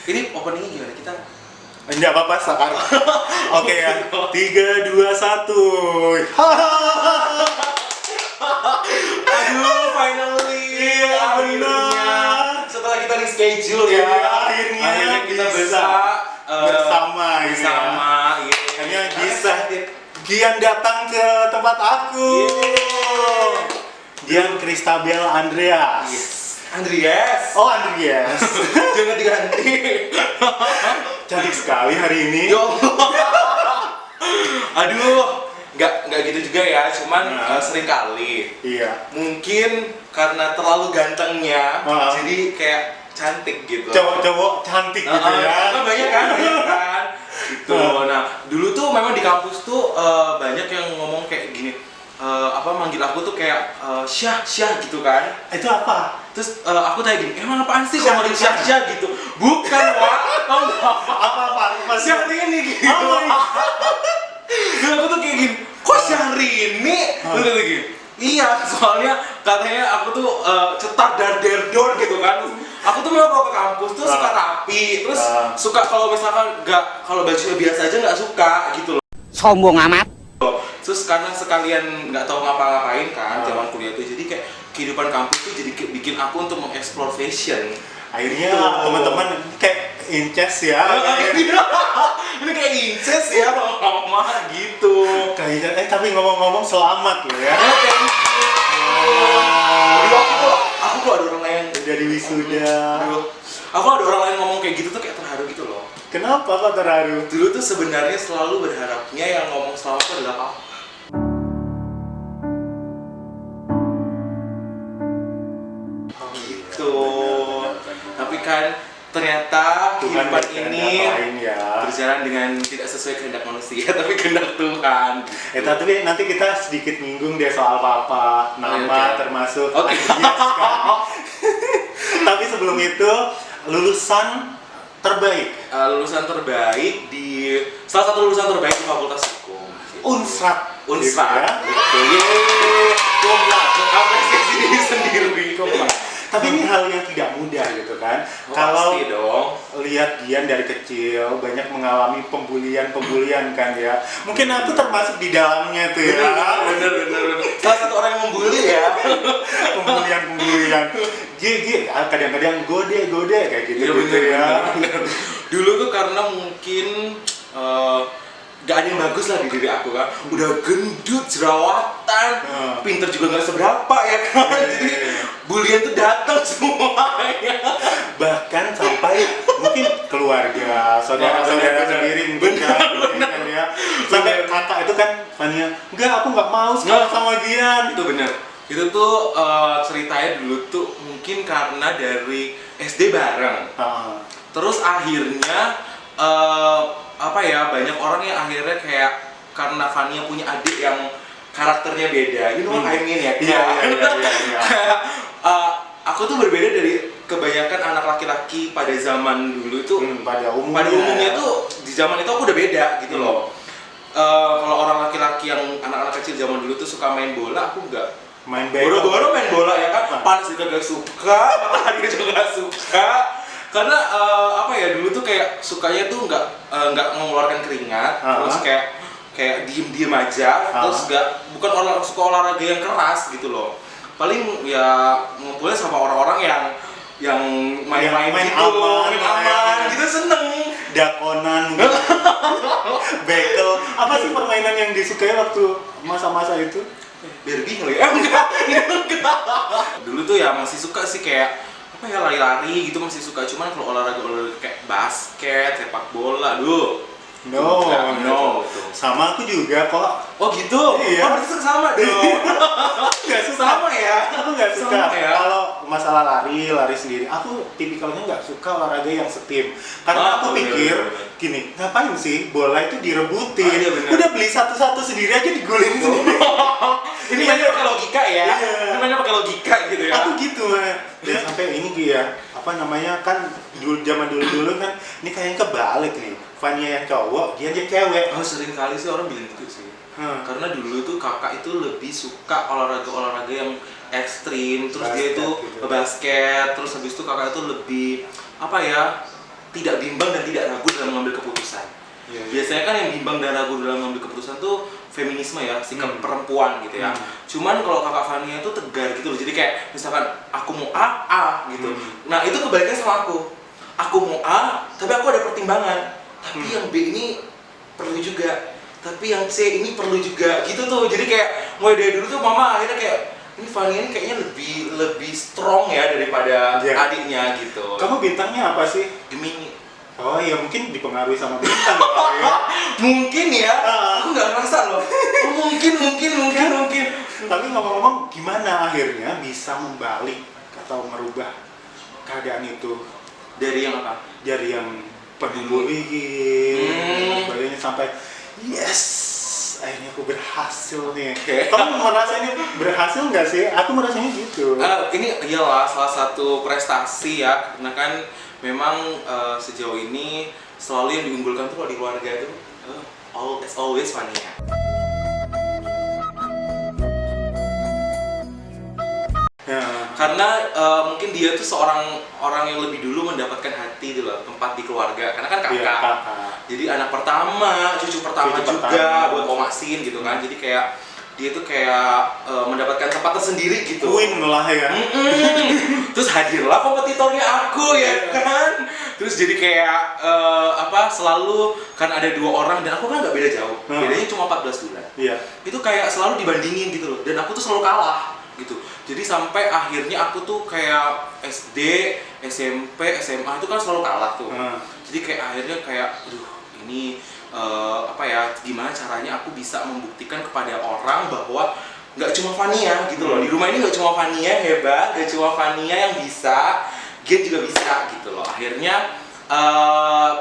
Ini openingnya gimana kita? Enggak apa-apa sekarang. Oke ya. 3, 2, 1. Aduh, finally. Iya, benar. Setelah kita reschedule ya, Akhirnya kita bisa bisa bersama gitu ya. bersama. Iya. Akhirnya bisa Gian datang ke tempat aku. Gian Kristabel Andreas. Yes. Andreas. Oh, Andreas. Jangan diganti. Cantik sekali hari ini. Yo. Aduh, nggak gitu juga ya, cuman sering kali. Iya. Mungkin karena terlalu gantengnya, Ah. jadi kayak cantik gitu. Cowok-cowok cantik gitu ya. Kan banyak kan, gitu. Nah, dulu tuh memang di kampus tuh banyak yang ngomong kayak gini, manggil aku tuh kayak Syah gitu kan. Itu apa? Terus aku tanya gini, emang apaan sih Syah kalau manggil Syah gitu? Bukan, Wak. Apa? Syahrini gitu. Oh, iya. Dan aku tuh kayak gini, kok Syahrini? Terus dia gini, iya, soalnya katanya aku tuh cetar dan derdor gitu kan. Aku tuh memang kalau ke kampus tuh suka rapi, terus suka kalau misalkan kalau bajunya biasa aja nggak suka gitu loh. Sombong amat. Terus karena sekalian nggak tahu ngapa-ngapain kan zaman kuliah tuh, jadi kayak kehidupan kampus tuh jadi bikin aku untuk mengeksplor fashion. Akhirnya teman-teman kayak incest ya. Ini kayak incest ya mama gitu. Kayak tapi ngomong-ngomong selamat loh ya. Aku kok ada orang lain Dari wisuda. Aku ada orang lain ngomong kayak gitu tuh kayak terharu gitu loh. Kenapa kok terharu? Dulu tuh sebenarnya selalu berharapnya yang ngomong selamat itu adalah aku. Gitu. Tapi kan ternyata kehidupan ini berjalan dengan tidak sesuai kehendak manusia, tapi kehendak Tuhan. Tapi nanti kita sedikit nyinggung deh soal papa, nama termasuk. Oke. Tapi sebelum itu lulusan terbaik. Lulusan terbaik di salah satu lulusan terbaik di Fakultas Hukum. Unsrat. Unsrat. Gitu ya. Yeay. Komplak. Apresiasi diri sendiri. Komplak. Tapi ini hal yang tidak mudah gitu kan. Kalau lihat Gian dari kecil banyak mengalami pembulian kan ya. Mungkin aku termasuk di dalamnya tuh ya. Bener. Salah satu orang yang membuli ya. Pembulian. Kadang-kadang gode kayak gitu ya. Bener. Dulu tuh karena mungkin gak ada yang bagus lah di diri aku kan. Udah gendut, jerawatan, pinter juga gak seberapa ya kan. Jadi bulian tuh datang semuanya. Bahkan sampai mungkin keluarga, saudara-saudara sendiri mungkin kan ya. Sampai kakak itu kan Fania, enggak aku nggak mau sekolah sama Gian. Itu bener. Itu tuh ceritanya dulu tuh mungkin karena dari SD bareng. Terus akhirnya banyak orang yang akhirnya kayak karena Fania punya adik yang karakternya beda, you know what I mean ya? Iya. Aku tuh berbeda dari kebanyakan anak laki-laki pada zaman dulu itu. Pada umumnya tuh di zaman itu aku udah beda gitu loh. Kalau orang laki-laki yang anak-anak kecil zaman dulu tuh suka main bola, aku enggak. Boro-boro main bola ya kan, panas juga gak suka, matahari juga gak suka. Karena dulu tuh kayak sukanya tuh nggak mengeluarkan keringat, terus kayak diem aja, terus bukan suka olahraga yang keras gitu loh. Paling ya ngumpulnya sama orang-orang yang main-main gitu, aman gitu, seneng. Dakonan, bekel, apa sih permainan yang disukai waktu masa-masa itu? Barbie kali ya? Enggak. Dulu tuh ya masih suka sih kayak lari-lari gitu, masih suka. Cuman kalau olahraga kayak basket, sepak bola, No. Sama aku juga kok. Oh gitu? Iya. Berarti sama dong. Nggak suka. Sama ya? Aku nggak suka. Ya? Kalau masalah lari sendiri, aku tipikalnya nggak suka olahraga yang setim. Karena aku pikir gini, ngapain sih bola itu direbutin? Iya, udah beli satu-satu sendiri aja digulingin sendiri. Ini banyak pakai logika ya? Iya. Ini banyak pakai logika gitu ya? Aku gitu mah. Dan sampai ini ya, kan zaman dulu kan, ini kayaknya kebalik nih. Fania yang cowok, dia cewek. Oh, sering kali sih orang bilang gitu sih. Karena dulu tuh kakak itu lebih suka olahraga yang ekstrim, terus basket, dia itu gitu. Basket, terus habis itu kakak itu lebih tidak bimbang dan tidak ragu dalam mengambil keputusan. Biasanya kan yang bimbang dan ragu dalam mengambil keputusan tuh feminisme ya, sikap perempuan gitu ya. Cuman kalau kakak Fania itu tegar gitu loh, jadi kayak misalkan aku mau A gitu. Nah itu kebalikannya sama aku mau A, tapi aku ada pertimbangan, tapi yang B ini perlu juga, tapi yang C ini perlu juga gitu tuh. Jadi kayak mulai dari dulu tuh mama akhirnya kayak ini Fania ini kayaknya lebih strong ya daripada adiknya gitu. Kamu bintangnya apa sih? Gemini. Oh iya, mungkin dipengaruhi sama bintang ya. Mungkin ya, aku nggak ngerasa loh. Mungkin. Tapi ngomong-ngomong, gimana akhirnya bisa membalik atau merubah keadaan itu? Dari yang apa? Dari yang peduli, sebagainya sampai yes, akhirnya aku berhasil nih. Kamu merasa ini berhasil nggak sih? Aku merasanya gitu. Ini iyalah salah satu prestasi ya, karena kan memang sejauh ini selalu yang diunggulkan tuh kalau di keluarga itu always Fania. Karena mungkin dia tuh seorang orang yang lebih dulu mendapatkan hati gitu loh, tempat di keluarga, karena kan kakak. Jadi anak pertama, cucu pertama juga buat Om Asin gitu kan. Jadi kayak dia tuh kayak mendapatkan tempat tersendiri gitu. Win lah ya. Terus hadirlah kompetitornya aku ya kan. Terus jadi kayak selalu kan ada 2 orang dan aku kan nggak beda jauh. Bedanya cuma 14 bulan. Iya. Itu kayak selalu dibandingin gitu loh. Dan aku tuh selalu kalah gitu. Jadi sampai akhirnya aku tuh kayak SD, SMP, SMA itu kan selalu kalah tuh. Jadi kayak akhirnya kayak aduh ini gimana caranya aku bisa membuktikan kepada orang bahwa nggak cuma Fania gitu loh, di rumah ini nggak cuma Fania hebat, nggak cuma Fania yang bisa, Gen juga bisa gitu loh. Akhirnya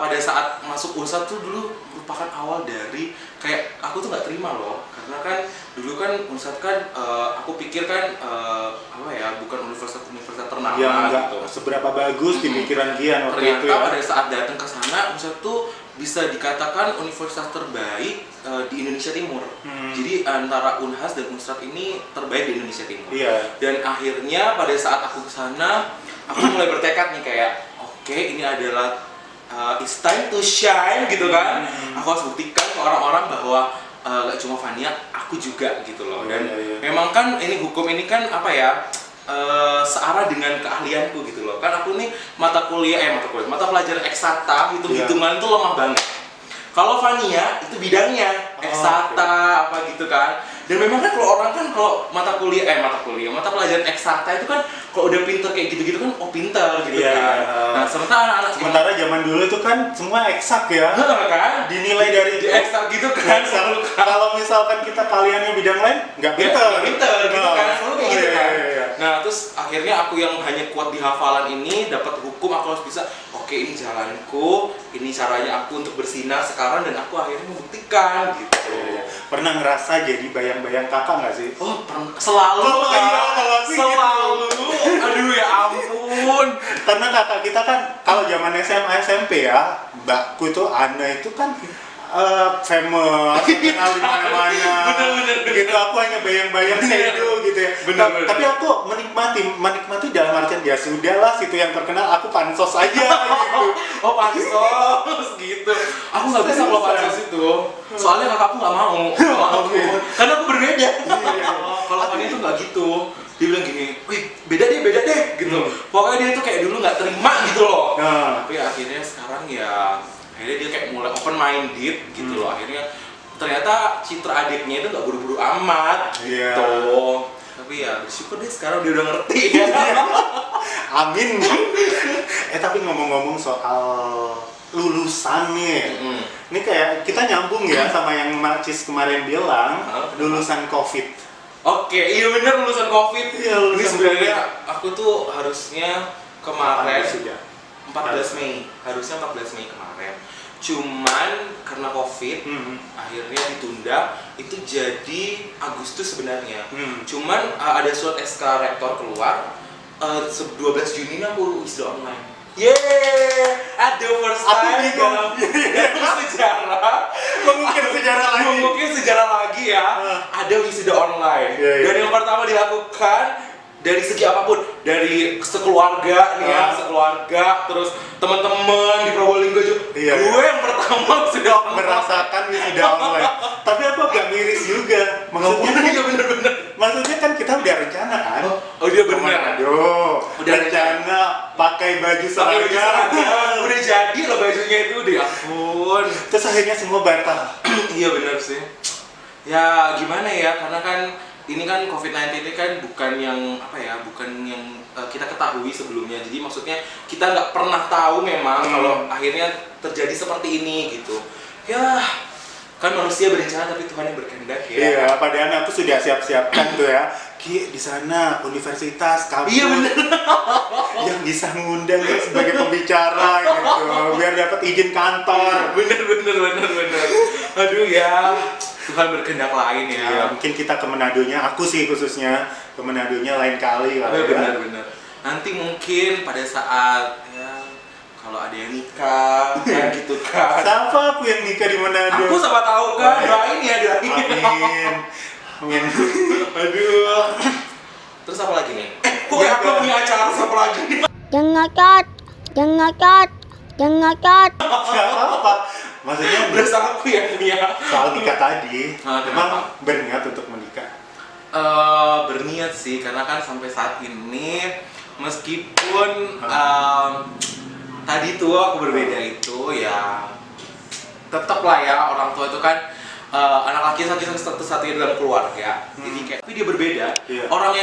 pada saat masuk Unsa tuh dulu merupakan awal dari kayak aku tuh nggak terima loh, karena kan dulu kan Unsat kan aku pikir kan bukan universitas ternama yang gitu. Seberapa bagus di pikiran Gian waktu ternyata itu ya. Pada saat datang ke sana Unsat tuh bisa dikatakan universitas terbaik di Indonesia Timur. Jadi antara Unhas dan Unsat ini terbaik di Indonesia Timur. Dan akhirnya pada saat aku ke sana aku mulai bertekad nih kayak oke, ini adalah it's time to shine gitu kan. Aku harus buktikan ke orang-orang bahwa gak cuma Fania, aku juga gitu loh. Dan memang kan ini hukum ini kan searah dengan keahlianku gitu loh. Kan aku nih mata pelajaran eksakta, hitung-hitungan tuh lemah banget. Kalau Fania itu bidangnya eksakta apa gitu kan. Dan memang kan kalau orang kan kalau mata pelajaran eksakta itu kan kalau udah pinter kayak gitu-gitu kan pinter gitu kan. Nah, sementara zaman dulu itu kan semua eksak ya. Kan dinilai dari eksak gitu kan. Kalau misalkan kita kaliannya bidang lain nggak pinter gitu kan. Selalu kayak gitu kan. Nah, terus akhirnya aku yang hanya kuat di hafalan ini dapat hukum, aku harus bisa oke, ini jalanku, ini caranya aku untuk bersinar sekarang, dan aku akhirnya membuktikan gitu. Pernah ngerasa jadi bayang-bayang kakak nggak sih? Oh, selalu. Aduh ya ampun. Karena kakak kita kan kalau zaman SMA SMP ya, mbakku tuh Ana itu kan famous, kenal di mana-mana. Bener. Gitu, aku hanya bayang-bayang Sedo gitu ya. Tapi aku menikmati dalam artian ya sudahlah, situ yang terkenal, aku pansos aja gitu. Oh, pansos gitu. Aku nggak bisa kalau pansos itu. Soalnya kakakku nggak mau. Karena aku berbeda. Kalau Fania itu nggak gitu. Dia bilang gini, wih beda deh gitu. Pokoknya dia tuh kayak dulu nggak terima gitu loh. Tapi akhirnya sekarang akhirnya dia kayak mulai open minded gitu loh. Akhirnya ternyata citra adiknya itu nggak buru-buru amat gitu. Tapi ya bersyukur deh sekarang dia udah ngerti. Amin. Tapi ngomong-ngomong soal lulusan nih, ini kayak kita nyambung ya sama yang Marcis kemarin bilang, lulusan COVID. Oke, iya bener lulusan COVID. Ini sebenarnya aku tuh harusnya kemarin 14 Mei, harusnya 14 Mei kemarin. Cuman karena COVID akhirnya ditunda, itu jadi Agustus sebenarnya. Cuman ada surat SK rektor keluar 12 Juni aku wisuda online. At the first time dalam sejarah mungkin sejarah lagi ya, ada wisuda online. Dan yang pertama dilakukan dari segi apapun, dari sekeluarga nih ya, sekeluarga, terus teman-teman di Probolinggo juga. Iya, Gue yang pertama sudah merasakan wisuda online. Tapi aku agak miris juga. Iya bener-bener. Maksudnya kan kita udah rencana kan? Oh dia bener. Aduh, Udah rencana pakai baju Pakai baju seragam. seragam. Udah jadi loh bajunya itu, deh ampun. Terus akhirnya semua batal. Iya bener sih. Ya gimana ya, karena kan ini kan COVID-19 ini kan bukan yang apa ya, bukan yang kita ketahui sebelumnya. Jadi maksudnya kita nggak pernah tahu memang kalau akhirnya terjadi seperti ini gitu. Ya kan manusia berencana tapi Tuhan yang berkehendak ya. Iya, padahal aku sudah siap-siapkan tuh ya. Ki, di sana universitas, kampus. Iya bener. Yang bisa ngundang ya sebagai pembicara gitu, biar dapat izin kantor. Bener. Aduh ya, Tuhan berkehendak lain ya. Iya, mungkin kita ke Manadonya, aku sih khususnya ke Manadonya lain kali kali ya. Bener. Nanti mungkin pada saat ya kalau ada yang nikah kan gitu kan. Siapa aku yang nikah di Manado? Aku siapa tahu kan, doain ya doain. Amin. Aduh. Terus apa lagi nih? Kok Ya, aku punya acara apa lagi nih? Jangan cut. Gak apa-apa. Maksudnya Berasa aku yang punya. soal nikah tadi, Kenapa? memang berniat untuk menikah. Berniat sih, karena kan sampai saat ini meskipun tadi tuh aku berbeda itu ya tetap lah ya, orang tua itu kan anak laki satu-satunya dalam keluarga. Jadi kayak tapi dia berbeda. Iya. Orang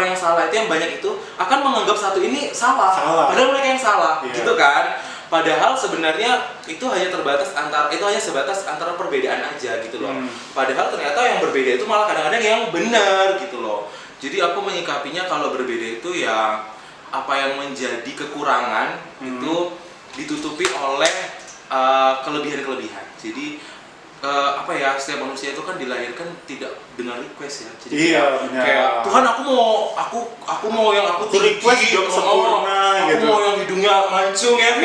yang salah itu, yang banyak itu akan menganggap satu ini salah. Salah. Padahal mereka yang salah, Iya. gitu kan? Padahal sebenarnya itu hanya sebatas antara perbedaan aja gitu loh. Padahal ternyata yang berbeda itu malah kadang-kadang yang benar gitu loh. Jadi aku menyikapinya kalau berbeda itu ya apa yang menjadi kekurangan itu ditutupi oleh kelebihan-kelebihan. Jadi apa ya, setiap manusia itu kan dilahirkan tidak dengan request ya. Jadi Iya, benar. kayak Tuhan aku mau yang aku tinggi, request dong sempurna, aku gitu. mau yang hidungnya mancung ya,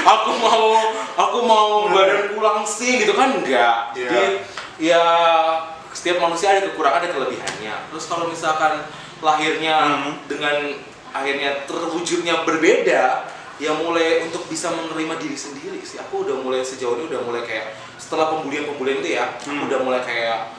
aku mau badanku langsing gitu kan, enggak. Iya. Jadi ya setiap manusia ada kekurangan, ada kelebihannya. Terus kalau misalkan lahirnya dengan akhirnya terwujudnya berbeda, ya mulai untuk bisa menerima diri sendiri sih. Aku udah mulai sejauh ini udah mulai kayak setelah pembulian itu ya, aku udah mulai kayak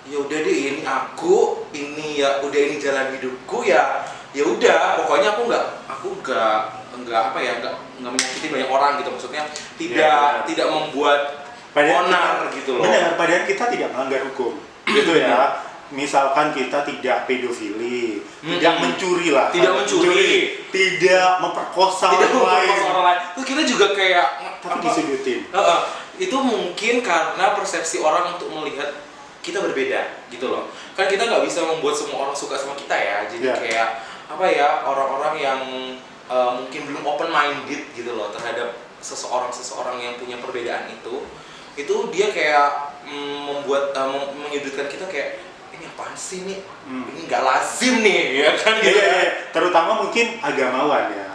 ya udah deh, ini aku, ini ya udah, ini jalan hidupku ya. Ya udah, pokoknya aku nggak apa ya, nggak menyakiti banyak orang gitu, maksudnya tidak membuat onar gitu loh. Benar, padahal kita tidak melanggar hukum. Gitu ya. Misalkan kita tidak pedofili, tidak mencuri lah, Tidak mencuri. tidak memperkosa Tidak orang lain, memperkosa orang lain. Terus kita juga kayak tapi disudutin. itu mungkin karena persepsi orang untuk melihat kita berbeda gitu loh. Kan kita nggak bisa membuat semua orang suka sama kita ya. Jadi kayak apa ya, orang-orang yang mungkin belum open minded gitu loh terhadap seseorang yang punya perbedaan itu dia kayak membuat menyudutkan kita kayak ini apaan sih nih, ini nggak lazim nih ya kan gitu. Terutama mungkin agamawan ya.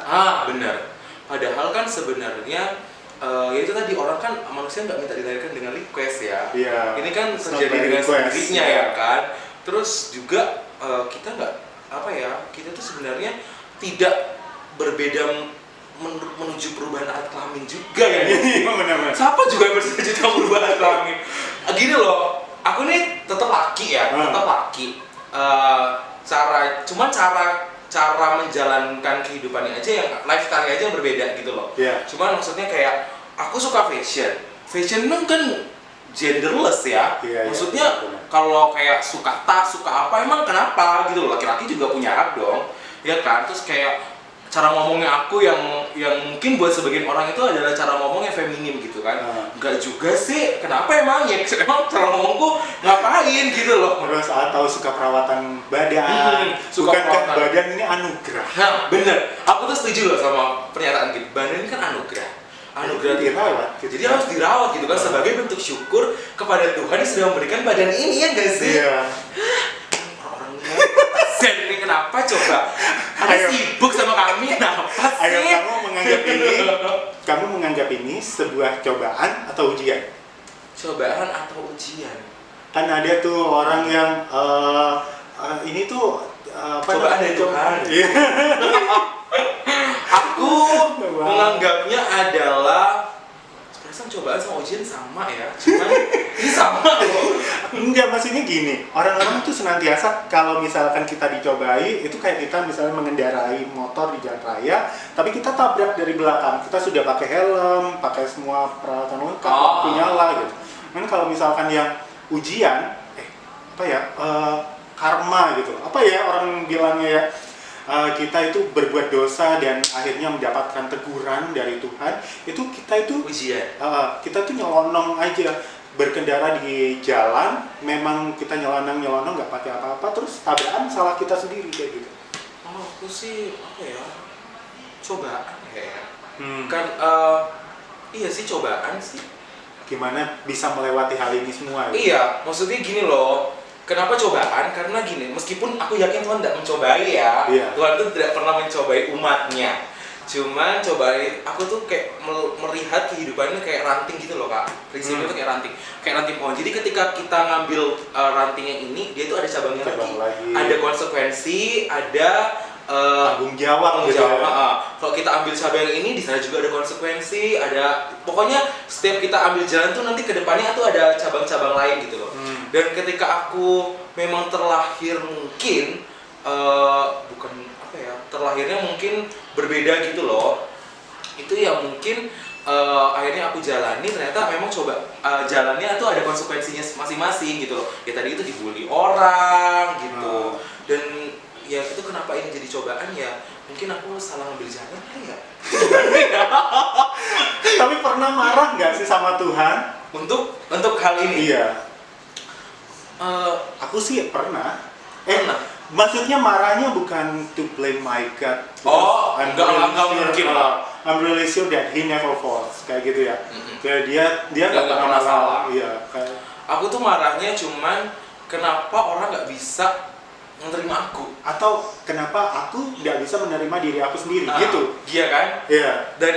Benar. Padahal kan sebenarnya ya itu tadi, orang kan manusia nggak minta dilahirkan dengan request ya. Iya. Ini kan It's terjadi not by dengan request. sendirinya ya kan. Terus juga kita nggak apa ya, kita tuh sebenarnya tidak berbeda menuju perubahan alat kelamin juga ya. Benar-benar. Siapa juga yang bercita-cita merubah alat kelamin? Gini loh, aku nih tetap laki ya, tetap laki. Cara menjalankan kehidupannya aja, yang lifestyle-nya aja yang berbeda gitu loh. Cuman maksudnya kayak aku suka fashion kan genderless ya. Maksudnya kalau kayak suka tas, suka apa, emang kenapa gitu loh, laki-laki juga punya hak dong, ya kan. Terus kayak cara ngomongnya aku yang mungkin buat sebagian orang itu adalah cara ngomongnya feminim gitu kan. Enggak juga sih, kenapa emang ya, emang cara ngomongku ngapain gitu loh. Terus atau suka perawatan badan, suka bukan perawatan badan ini anugerah. Nah bener, aku tuh setuju loh sama pernyataan gitu, badan ini kan anugerah dirawat gitu. Jadi harus dirawat gitu kan, sebagai bentuk syukur kepada Tuhan yang sudah memberikan badan ini, ya gak sih? Iya. Orang-orangnya Zen nih, kenapa coba? Anda sibuk sama kami, kenapa sih? Ayo, kamu menganggap ini sebuah cobaan atau ujian? Cobaan atau ujian? Kan ada tuh orang yang ini tuh cobaan dari Tuhan. Iya. Aku menganggapnya adalah perasaan cobaan sama ujian sama ya, cuman ini sama loh. Enggak, maksudnya gini, orang-orang tuh senantiasa kalau misalkan kita dicobai, itu kayak kita misalnya mengendarai motor di jalan raya, tapi kita tabrak dari belakang, kita sudah pakai helm, pakai semua peralatan lengkap, lampu nyala gitu. Kan kalau misalkan yang ujian, karma gitu, apa ya orang bilangnya ya, kita itu berbuat dosa dan akhirnya mendapatkan teguran dari Tuhan, itu kita itu Ujian. kita tuh nyelonong aja berkendara di jalan, memang kita nyelonong nggak pakai apa-apa, terus tabrakan salah kita sendiri kayak gitu. Aku sih apa ya, cobaan ya. Kan iya sih cobaan sih. Gimana bisa melewati hal ini semua? Gitu? Iya, maksudnya gini loh. Kenapa cobaan? Karena gini, meskipun aku yakin Tuhan tidak mencobai ya, Tuhan itu tidak pernah mencobai umatnya. Cuman cobain, aku tuh kayak melihat kehidupannya kayak ranting gitu loh kak. Prinsipnya tuh kayak ranting pohon. Jadi ketika kita ngambil rantingnya ini, dia tuh ada cabangnya lagi. Ada konsekuensi, ada tanggung jawab. Kalau kita ambil cabang ini, di sana juga ada konsekuensi, ada pokoknya setiap kita ambil jalan tuh nanti kedepannya tuh ada cabang-cabang lain gitu loh. Dan ketika aku memang terlahir mungkin terlahirnya mungkin berbeda gitu loh. Itu ya mungkin akhirnya aku jalani, ternyata memang jalannya tuh ada konsekuensinya masing-masing gitu loh. Ya tadi itu dibully orang gitu. Dan ya itu kenapa ini jadi cobaan ya? Mungkin aku salah ngambil jalan ya. Tapi pernah marah nggak sih sama Tuhan? Untuk hal ini? Iya. Aku sih pernah. Maksudnya marahnya bukan to blame my God. Enggak mungkin lah. I'm really sure that he never falls, kayak gitu ya. Kayak dia nggak pernah salah. Iya. Kayak... Aku tuh marahnya cuman kenapa orang nggak bisa menerima aku, atau kenapa aku nggak bisa menerima diri aku sendiri, gitu. Iya kan? Iya. Dan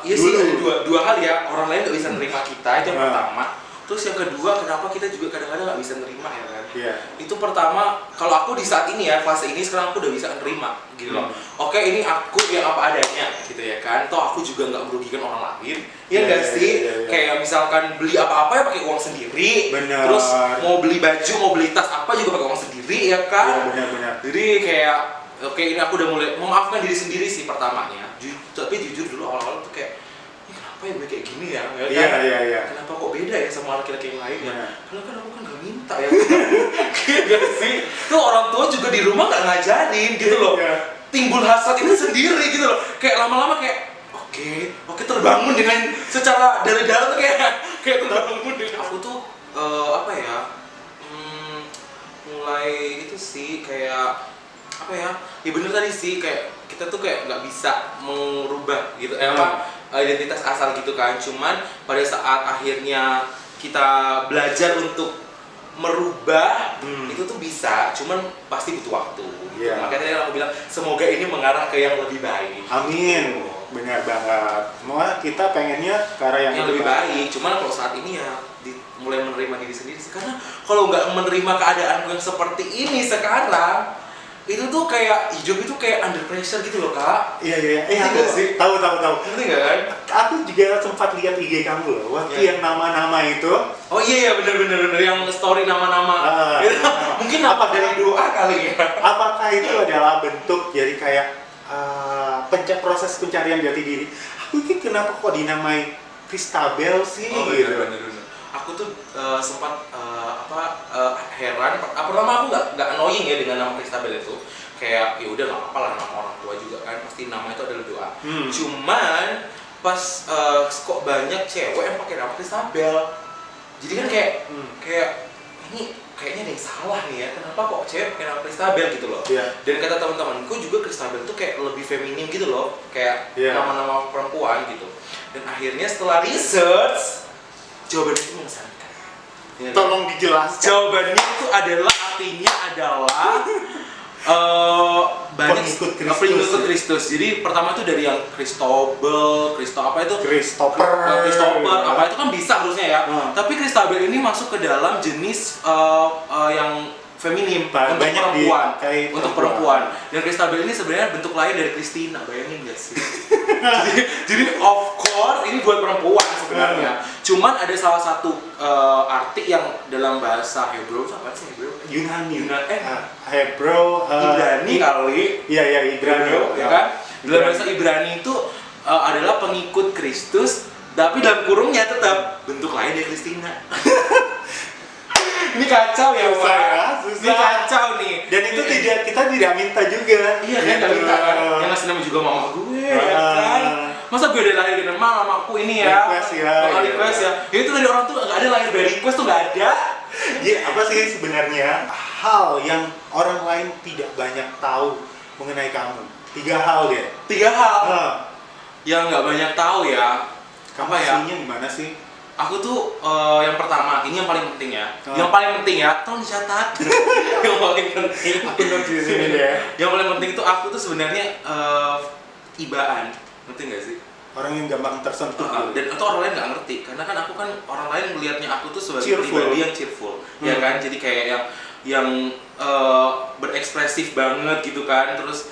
iya sih ada dua hal ya, orang lain nggak bisa menerima kita, itu yang pertama. Terus yang kedua, kenapa kita juga kadang-kadang nggak bisa nerima ya kan? Iya. Itu pertama, kalau aku di saat ini ya, fase ini sekarang aku udah bisa nerima gitu loh. Oke, ini aku yang apa adanya gitu ya kan. Toh aku juga nggak merugikan orang lain. Ya nggak sih? Kayak misalkan beli apa-apa ya pakai uang sendiri. Bener. Terus mau beli baju, mau beli tas apa juga pakai uang sendiri ya kan? Benar-benar. Jadi kayak oke, ini aku udah mulai memaafkan diri sendiri sih pertamanya. Tapi jujur dulu awal-awal tuh kayak apa ya gue kayak gini ya kan? Iya. Kenapa kok beda ya sama laki-laki yang lain ya? Karena kan aku kan gak minta ya. Gak sih? Tuh orang tua juga di rumah gak ngajarin gitu loh. Timbul hasrat itu sendiri gitu loh. Kayak lama-lama kayak oke terbangun dengan secara dari dalam tuh kayak terbangun dengan aku tuh mulai itu sih kayak apa ya bener tadi sih kayak kita tuh kayak nggak bisa merubah gitu identitas asal gitu kan. Cuman pada saat akhirnya kita belajar untuk merubah itu tuh bisa, cuman pasti butuh waktu gitu. Makanya tadi aku bilang semoga ini mengarah ke yang lebih baik. Amin. Benar banget. Semua kita pengennya ke arah yang lebih baik. Cuman kalau saat ini ya mulai menerima diri sendiri sih. Karena kalau nggak menerima keadaanku yang seperti ini sekarang, itu tuh kayak hidup itu kayak under pressure gitu loh kak. Iya. Aku sih tahu. Ngerti nggak kan? Aku juga sempat lihat IG kamu loh, waktu yang nama-nama itu. Oh iya bener yang story nama-nama. Mungkin apa dari doa kali ya? Apakah itu adalah bentuk jadi kayak proses pencarian jati diri? Aku ini kenapa kok dinamai Christabel sih? Bener. Aku tuh sempat heran. Pertama aku nggak annoying ya dengan nama Christabel itu. Kayak ya udah nggak apa-apa lah, nama orang tua juga kan, pasti nama itu adalah doa. Cuman pas kok banyak cewek yang pakai nama Christabel. Jadi kan kayak ini kayaknya ada yang salah nih ya, kenapa kok cewek pakai nama Christabel gitu loh. Dan kata teman-temanku juga Christabel tuh kayak lebih feminim gitu loh, kayak nama-nama perempuan gitu. Dan akhirnya setelah research, jawabannya itu mengesankan. Tolong dijelaskan. Jawabannya itu artinya adalah banyak pengikut Kristus. Jadi pertama itu dari yang Christopher apa itu apa itu kan bisa harusnya ya. Tapi Christabel ini masuk ke dalam jenis yang feminim untuk Banyak perempuan, dipakai untuk perempuan. Dan Christabel ini sebenarnya bentuk lain dari Christina, bayangin gak sih? jadi of course ini buat perempuan sebenarnya. Cuman ada salah satu arti yang dalam bahasa Hebrew, apa sih Hebrew? Yunani. Hebrew, Ibrani kali. Iya, Ibrani. Ya kan? Dalam bahasa Ibrani itu adalah pengikut Kristus, tapi dalam kurungnya tetap bentuk lain dari Christina. Ini kacau ya, Pak. Susah. Ini kacau nih. Dan itu kita tidak minta juga. Iya kan, nggak minta kan. Yang ngasih nama juga mama gue, ya kan. Masa gue udah lahir dengan mamaku ini ya. Request ya. Ya itu dari orang tuh nggak ada lahir dari request tuh nggak ada. Ya, apa sih sebenarnya hal yang orang lain tidak banyak tahu mengenai kamu? 3 hal deh. 3 hal. Yang nggak banyak tahu ya. Kamu Apa ya? aslinya gimana sih? Aku tuh yang pertama, ini yang paling penting ya. Yang paling penting ya, tolong dicatat. Yang paling penting. Aku note di sini deh. Yang paling penting itu aku tuh sebenarnya ibaan, ngerti nggak sih? Orang yang gampang tersentuh. Dan atau orang lain nggak ngerti, karena kan aku kan orang lain melihatnya aku tuh sebagai Cheerful. pribadi yang cheerful, ya kan? Jadi kayak yang berekspresif banget gitu kan, terus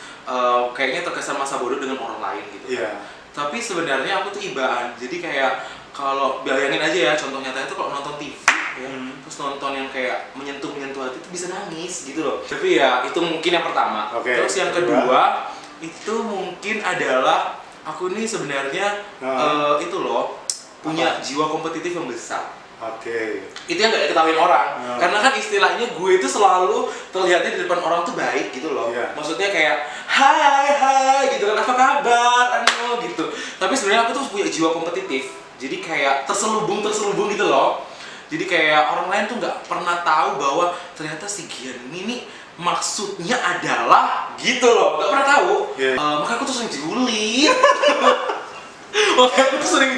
kayaknya terkesan masa bodoh dengan orang lain gitu. Iya. Tapi sebenarnya aku tuh ibaan, jadi kayak kalau bayangin aja ya, contoh nyatanya tuh kalau nonton TV ya, terus nonton yang kayak menyentuh hati itu bisa nangis gitu loh. Tapi ya itu mungkin yang pertama. Terus yang kedua itu mungkin adalah aku ini sebenarnya itu loh punya jiwa kompetitif yang besar. Itu yang nggak diketahui orang, karena kan istilahnya gue itu selalu terlihatnya di depan orang tuh baik gitu loh. Maksudnya kayak hai gitu kan, apa kabar anu gitu. Tapi sebenarnya aku tuh punya jiwa kompetitif. Jadi kayak terselubung gitu loh. Jadi kayak orang lain tuh nggak pernah tahu bahwa ternyata si Gian ini nih maksudnya adalah gitu loh, nggak pernah tahu. Makanya aku tuh sering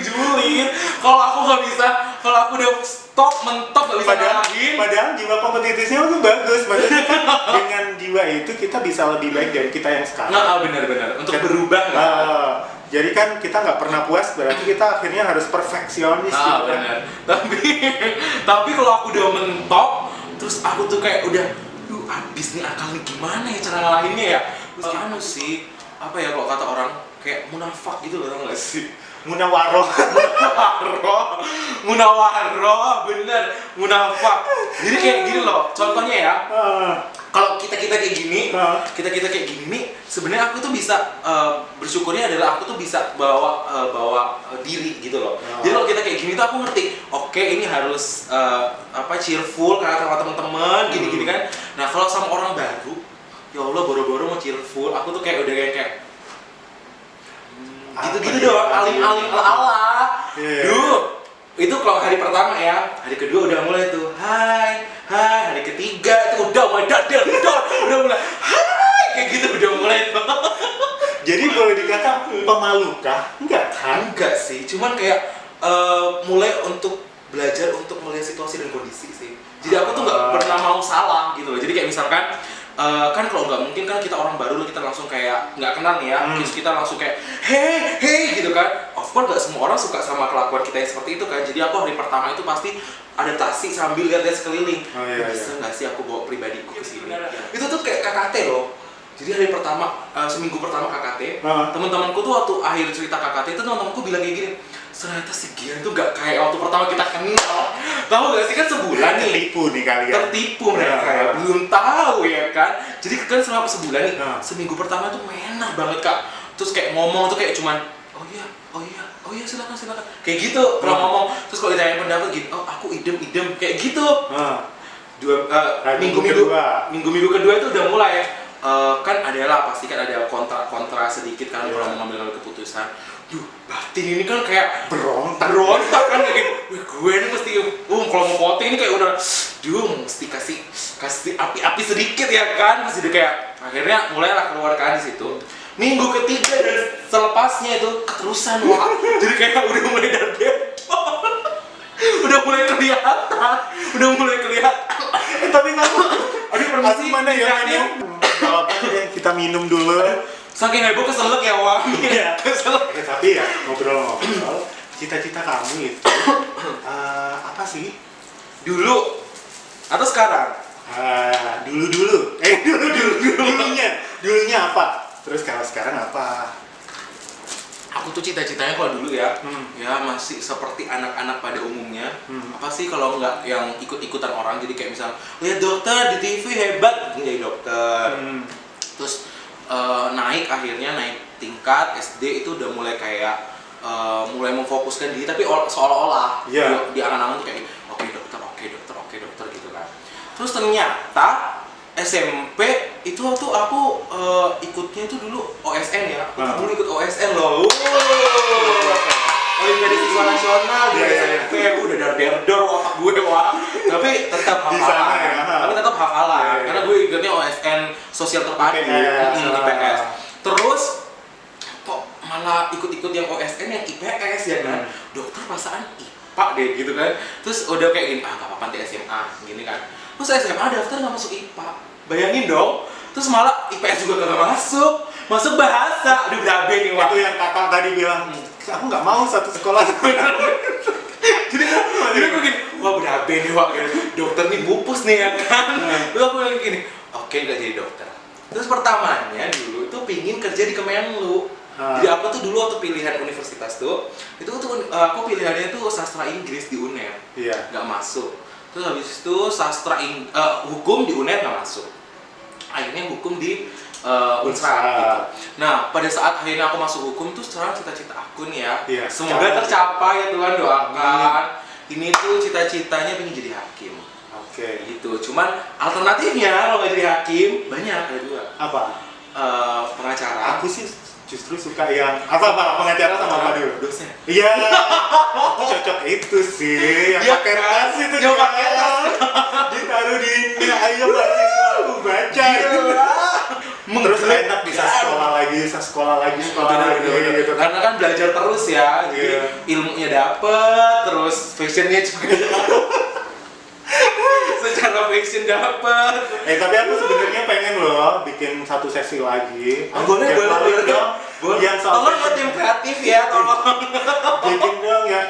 julid. Kalau aku nggak bisa, kalau aku udah stop mentok nggak bisa ngalahin. Padahal jiwa kompetitifnya itu bagus. Maksudnya kan dengan jiwa itu kita bisa lebih baik dari kita yang sekarang. Benar-benar untuk berubah. Jadi kan kita nggak pernah puas, berarti kita akhirnya harus perfeksionis gitu kan. Benar. Tapi kalau aku udah mentok, terus aku tuh kayak udah, abis nih akal nih, gimana ya cara ngalahinnya ya? Terus anu sih, apa ya kalau kata orang kayak munafak gitu loh, tau gak sih? Munawaroh, bener, munafak. Jadi kayak gini loh, contohnya ya. Kalau kita kayak gini, nih, sebenarnya aku tuh bisa bersyukurnya adalah aku tuh bisa bawa diri gitu loh. Jadi kalau kita kayak gini tuh aku ngerti, oke, ini harus cheerful karena sama teman-teman gini kan. Nah kalau sama orang baru, ya Allah boro-boro mau cheerful, aku tuh kayak udah kayak gitu doang, aling-aling ala. Duh, itu kalau hari pertama ya. Hari kedua udah mulai tuh, hai. Hari ketiga itu udah mulai udah mulai hai, kayak gitu udah mulai tuh. Jadi boleh dikata pemalu kah? Enggak kan? Enggak sih, cuman kayak mulai untuk belajar untuk melihat situasi dan kondisi sih. Jadi aku tuh nggak pernah mau salah gitu loh. Jadi kayak misalkan kan kalau nggak mungkin kan kita orang baru kita langsung kayak nggak kenal nih ya, terus kita langsung kayak hey gitu kan. Of course nggak semua orang suka sama kelakuan kita yang seperti itu kan. Jadi aku hari pertama itu pasti adaptasi sambil lihat-lihat sekeliling. Bisa nggak sih aku bawa pribadiku ke sini? Itu tuh kayak KKT loh. Jadi hari pertama, seminggu pertama KKT, teman-temanku tuh waktu akhir cerita KKT itu teman-temanku bilang kayak gini, ternyata si Gian tuh gak kayak waktu pertama kita kenal. Tahu gak sih kan sebulan nih. Tertipu nih kalian. Tertipu mereka ya, belum tahu ya kan. Jadi kan selama sebulan nih, seminggu pertama tuh enak banget kak. Terus kayak ngomong tuh kayak cuman, oh iya silakan. Kayak gitu kalau ngomong. Terus kalau ditanya pendapat gitu, oh aku idem kayak gitu. Minggu kedua itu udah mulai. Kan adalah pasti kan ada kontra sedikit kan kalau mau ngambil keputusan. Batin ini kan kayak berontak kan kayak gitu. Gue ini mesti kalau mau voting ini kayak udah mesti kasih api sedikit ya kan. Terus jadi kayak akhirnya mulailah keluarkan di situ. Minggu ketiga dan selepasnya itu keterusan jadi kayak udah mulai udah mulai kelihatan. Tapi kamu permisi mana ya minum? Kalau kita minum dulu. Saking heboh keselak ya Wang. Iya. Tapi ya ngobrol-ngobrol, cita-cita kamu itu apa sih? Dulu atau sekarang? Dulunya apa? Terus kalau sekarang apa? Aku tuh cita-citanya kalau dulu ya, ya masih seperti anak-anak pada umumnya. Apa sih kalau nggak yang ikut-ikutan orang, jadi kayak misal lihat dokter di TV hebat, jadi dokter. Terus akhirnya naik tingkat SD itu udah mulai kayak mulai memfokuskan diri, tapi seolah-olah di angan-angan tuh kayak oke dokter gitu kan. Terus ternyata SMP itu tuh aku ikutnya itu dulu OSN ya. Aku dulu ikut OSN loh. Olimpiade Siswa Nasional di SMP. Udah dar-der otak gue wah. Tapi tetap hafalan. Karena gue ikutnya OSN Sosial Terpadu IPS. Terus kok malah ikut-ikut yang OSN yang IPS ya kan. Dokter perasaan IPA deh gitu kan. Terus udah kayak gini, gak apa-apa nanti SMA gini kan. Terus SMA daftar nggak masuk IPA, bayangin dong. Terus malah IPS juga nggak masuk bahasa. Aduh berabe nih wah. Itu yang kakak tadi bilang, aku nggak mau satu sekolah. jadi aku gini, wah berabe nih wah. Dokter nih bupus nih ya kan. Terus aku bilang gini, oke nggak jadi dokter. Terus pertamanya dulu tuh pingin kerja di Kemenlu. Jadi aku tuh dulu waktu pilihan universitas tuh, itu tuh aku pilihannya tuh sastra Inggris di UNER, nggak masuk. Terus habis itu hukum di UNER nggak masuk. Akhirnya hukum di Unsra gitu. Nah, pada saat akhirnya aku masuk hukum tuh sekarang cita-cita aku nih ya. Semoga tercapai ya Tuhan, doakan. Ini tuh cita-citanya pengen jadi hakim. Oke. Gitu. Cuman alternatifnya kalau nggak jadi hakim banyak, ada dua. Apa? Pengacara. Aku sih justru suka yang pengacara sama apa dulu? Dosen. Iya. Aku cocok itu sih. Yang pakai tas itu yang pakai tas. Ditaruh di ayo mahasiswa aku baca. Terus enak bisa sekolah lagi gitu. Karena kan belajar terus ya. Jadi ilmunya dapet, terus fashionnya juga secara fashion dapet. Tapi aku sebenarnya pengen loh bikin satu sesi lagi. Boleh. Yang tolong ya tim kreatif ya, tolong. Bikin dong ya.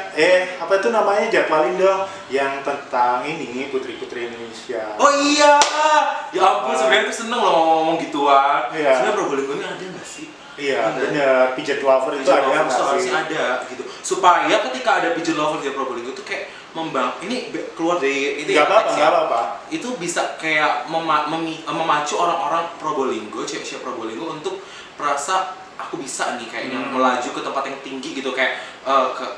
Apa itu namanya, jadwalin dong yang tentang ini putri-putri Indonesia. Oh iya. Ya ampun, sebenarnya aku seneng loh ngomong gituan. Sebenarnya Probolinggo ini ada nggak sih? Iya, bener. Pigeon lover itu ada nggak sih? Harusnya ada gitu. Supaya ketika ada pigeon lover di Probolinggo itu kayak ini keluar dari itu nggak apa-apa. Itu bisa kayak memacu orang-orang Probolinggo, cewek-cewek Probolinggo untuk merasa aku bisa nih kayaknya melaju ke tempat yang tinggi gitu, kayak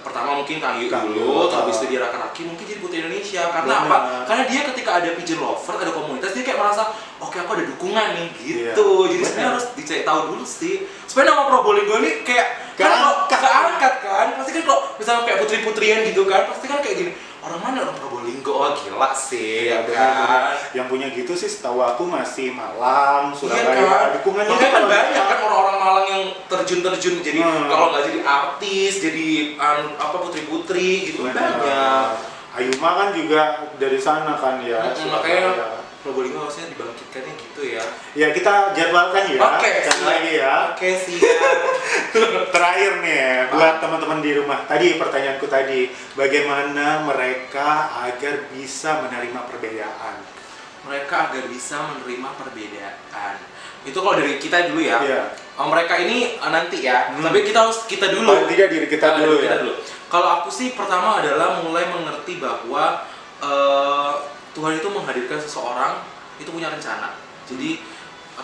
pertama mungkin Kang Yu dulu, terus habis itu dia raki mungkin jadi putri Indonesia. Karena apa? Karena dia ketika ada pigeon lover, ada komunitas, dia kayak merasa oke, aku ada dukungan nih gitu. Jadi sebenarnya harus dicari tahu dulu sih. Sebenarnya nama Probolinggo ini kayak keangkat kan. Pasti kan kalau misalnya kayak putri-putrian gitu kan, pasti kan kayak gini. Orang mana orang Probolinggo? Oh gila sih ya kan. Yang punya gitu sih setahu aku masih Malang, Surabaya. Iya kan? Dukungannya kan banyak kan orang-orang Malang yang terjun jadi kalau nggak jadi artis, jadi putri-putri gitu banyak. Ayuma kan juga dari sana kan ya. Makanya Probolinggo harusnya dibangkitkannya gitu ya. Ya kita jadwalkan ya. Oke, lagi ya. Oke, siap. Terakhir nih buat teman-teman di rumah. Tadi pertanyaanku tadi, bagaimana mereka agar bisa menerima perbedaan? Mereka agar bisa menerima perbedaan. Itu kalau dari kita dulu ya. Iya. Mereka ini nanti ya. Tapi kita dulu. Paling tidak diri kita dulu ya. Kalau aku sih pertama adalah mulai mengerti bahwa Tuhan itu menghadirkan seseorang itu punya rencana. Jadi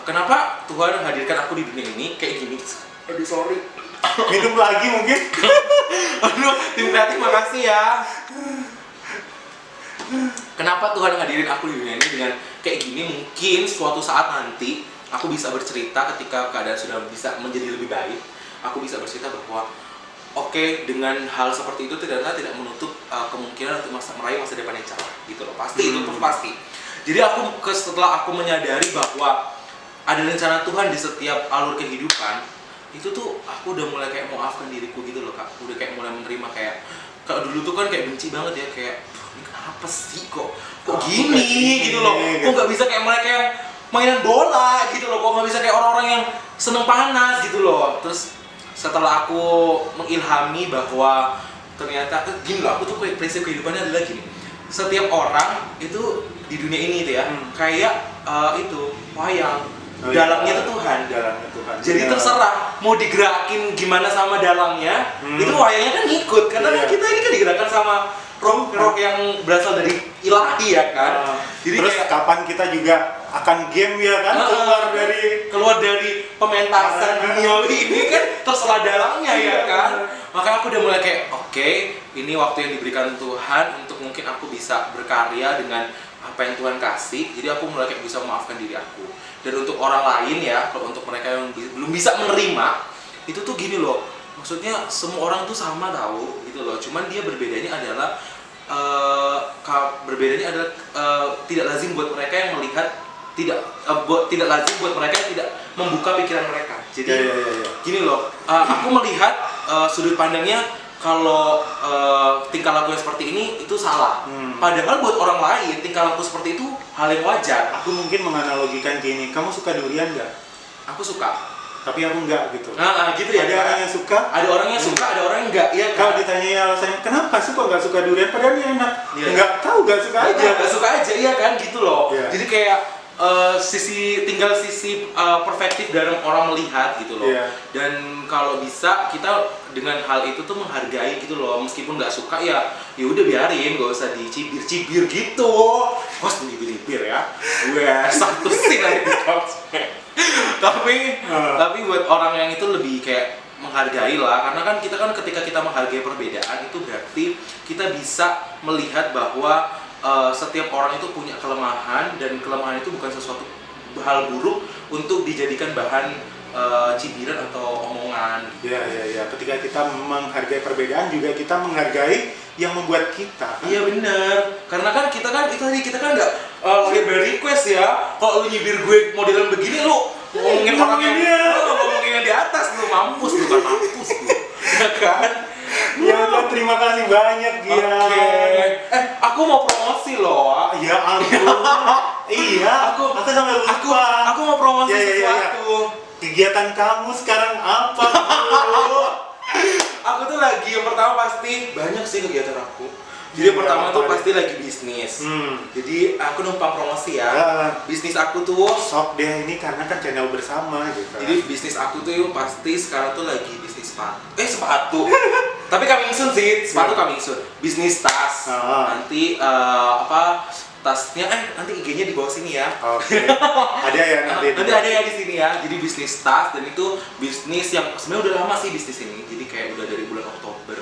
kenapa Tuhan menghadirkan aku di dunia ini kayak gini? Aduh sorry. Minum lagi mungkin. Aduh, tim kreatif makasih ya. Kenapa Tuhan hadirin aku di dunia ini dengan kayak gini? Mungkin suatu saat nanti aku bisa bercerita ketika keadaan sudah bisa menjadi lebih baik. Aku bisa bercerita bahwa dengan hal seperti itu tidak menutup kemungkinan untuk meraih masa depan yang cerah gitu loh. Pasti itu pasti. Jadi setelah aku menyadari bahwa ada rencana Tuhan di setiap alur kehidupan, itu tuh aku udah mulai kayak maafkan diriku gitu loh Kak. Udah kayak mulai menerima kayak dulu tuh kan kayak benci banget ya, kayak ini kenapa sih kok gini gitu loh. Kok nggak bisa kayak mereka yang mainan bola gitu loh. Kok nggak bisa kayak orang-orang yang seneng panas gitu loh. Terus setelah aku mengilhami bahwa ternyata gini loh, aku tuh prinsip kehidupannya adalah gini, setiap orang itu di dunia ini itu ya, kayak itu wayang. Oh, iya. Dalangnya itu Tuhan. Dalangnya Tuhan. Jadi Iya. terserah mau digerakin gimana sama dalangnya, itu wayangnya kan ngikut karena Iya. kita ini kan digerakkan sama roh yang berasal dari ilahi ya kan. Jadi terus kayak kapan kita juga akan game ya kan keluar dari pementasan duniawi ini kan terserah dalangnya ya kan. Makanya aku udah mulai kayak oke, ini waktu yang diberikan Tuhan untuk mungkin aku bisa berkarya dengan apa yang Tuhan kasih. Jadi aku mulai kayak bisa memaafkan diri aku. Dan untuk orang lain ya, kalau untuk mereka yang belum bisa menerima, itu tuh gini loh. Maksudnya semua orang tuh sama tahu gitu loh. Cuman dia berbedanya adalah tidak lazim buat mereka yang melihat tidak lazim buat mereka yang tidak membuka pikiran mereka. Jadi gini loh, aku melihat sudut pandangnya kalau tingkah laku yang seperti ini itu salah. Padahal buat orang lain tingkah laku seperti itu hal yang wajar. Aku mungkin menganalogikan gini, kamu suka durian nggak? Aku suka. Tapi aku nggak gitu. Gitu ya. Ada orang yang suka, ada orang yang suka, ada orang yang enggak. Iya kan? Kalau ditanya alasannya kenapa suka nggak suka durian, padahal dia enak. Iya. Nggak tahu, nggak suka aja. Nggak suka aja, iya kan gitu loh. Iya. Jadi kayak sisi perspektif dari orang melihat gitu loh. Iya. Dan kalau bisa kita dengan hal itu tuh menghargai gitu loh, meskipun nggak suka ya udah biarin, nggak usah dicibir-cibir gitu. Bos dicibir ya, gue satu sih lagi tapi buat orang yang itu lebih kayak menghargai lah, karena kan kita ketika kita menghargai perbedaan itu berarti kita bisa melihat bahwa setiap orang itu punya kelemahan, dan kelemahan itu bukan sesuatu hal buruk untuk dijadikan bahan cibiran atau omongan. Iya. Ketika kita menghargai perbedaan juga kita menghargai yang membuat kita. Iya benar. Karena kan kita kan nggak lahir dari request ya. Kalau lu nyibir gue modelan begini, lu ngomongin orang yang di atas, lu mampus, lu kan mampus lu. Ya kan? Ya udah, terima kasih banyak Gia. Oke. Aku mau promosi loh. Ya ampun. Iya. Aku sampai lupa. Aku mau promosi sesuatu. Kegiatan kamu sekarang apa, Bro? Aku tuh lagi, yang pertama pasti banyak sih kegiatan aku. Jadi yang pertama tuh pasti lagi bisnis. Jadi aku numpang promosi ya. Bisnis aku tuh Sok deh, ini karena kan channel bersama gitu. Jadi bisnis aku tuh pasti sekarang tuh lagi bisnis sepatu. Tapi coming soon sih, sepatu coming soon. Bisnis tas. Nanti tasnya nanti IG-nya di bawah sini ya. Oke. Ada ya nanti. Nanti ada ya di sini ya. Jadi bisnis tas, dan itu bisnis yang sebenarnya udah lama sih bisnis ini. Jadi kayak udah dari bulan Oktober,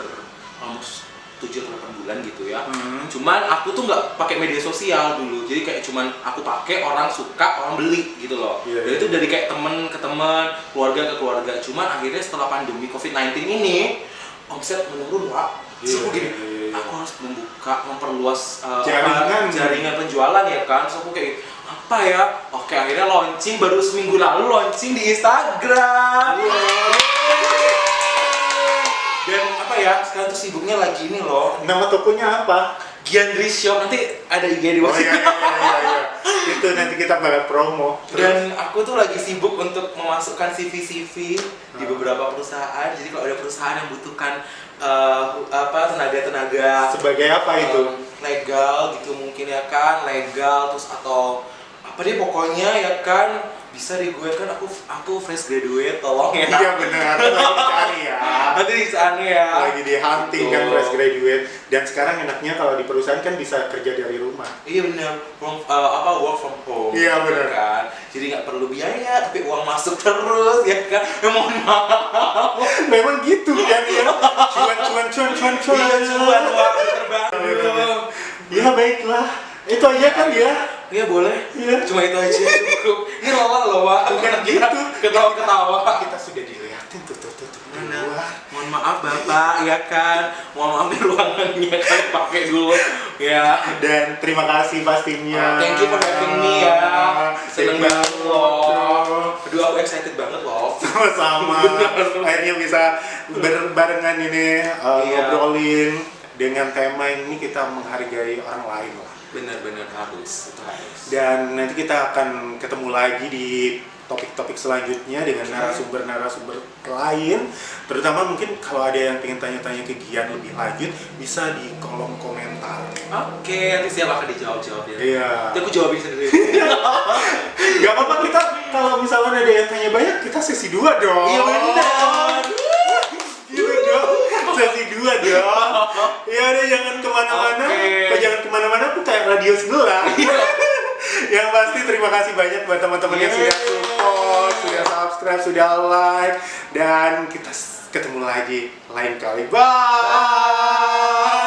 almost 7-8 bulan gitu ya. Cuman aku tuh nggak pakai media sosial dulu. Jadi kayak cuman aku pakai, orang suka, orang beli gitu loh. Dan itu dari kayak temen ke temen, keluarga ke keluarga. Cuman akhirnya setelah pandemi COVID-19 ini, omset menurun, Wak. Terus aku gini, aku harus memperluas jaringan penjualan ya kan. Terus aku kayak, apa ya? Oke, akhirnya launching, baru seminggu lalu launching di Instagram. Dan apa ya, sekarang tuh sibuknya lagi ini loh. Nama tokonya apa? Giandri Shop, nanti ada IG di bawah. Iya. Itu nanti kita bakal promo. Dan aku tuh lagi sibuk untuk memasukkan CV di beberapa perusahaan. Jadi kalau ada perusahaan yang butuhkan tenaga sebagai apa itu? Legal gitu mungkin ya kan, legal terus atau apa deh pokoknya ya kan, bisa di gue kan aku fresh graduate, tolong ya. Iya benar, lagi dicari ya. Nanti dicari ya. Lagi di hunting kan fresh graduate. Dan sekarang enaknya kalau di perusahaan kan bisa kerja dari rumah. Iya benar, work from home. Iya benar kan. Jadi nggak perlu biaya, tapi uang masuk terus ya kan. Mohon maaf. Memang gitu kan ya. Cuan. Iya cuan, uang terbang. Ya baiklah. Itu aja kan ya? Iya boleh. Iya. Cuma itu aja cukup. Ini loh, Wak. Bukan gitu. Ketawa-ketawa. Kita sudah dilihatin tuh. Mohon maaf Bapak, ya kan. Mohon maaf di ruangannya kan pakai dulu. Ya. Dan terima kasih pastinya. Thank you for having me ya. Seneng banget loh. Aduh aku excited banget loh. Sama-sama. Akhirnya bisa berbarengan ini ngobrolin dengan tema ini, kita menghargai orang lain lah. Benar-benar harus. Dan nanti kita akan ketemu lagi di topik-topik selanjutnya dengan narasumber-narasumber lain. Terutama mungkin kalau ada yang pengen tanya-tanya ke Gian lebih lanjut, bisa di kolom komentar. Oke, nanti siapa akan dijawab-jawab ya. Iya. Nanti aku jawabin sendiri. Gak apa-apa, kita kalau misalnya ada yang tanya banyak, kita sesi 2 dong. Iya benar. Gitu dong. Sesi 2 dong. Ya udah, jangan kemana-mana. Jangan kemana-mana, aku kayak radio sebelah. Yang pasti terima kasih banyak buat teman-teman yang sudah support, sudah subscribe, sudah like, dan kita ketemu lagi lain kali. Bye.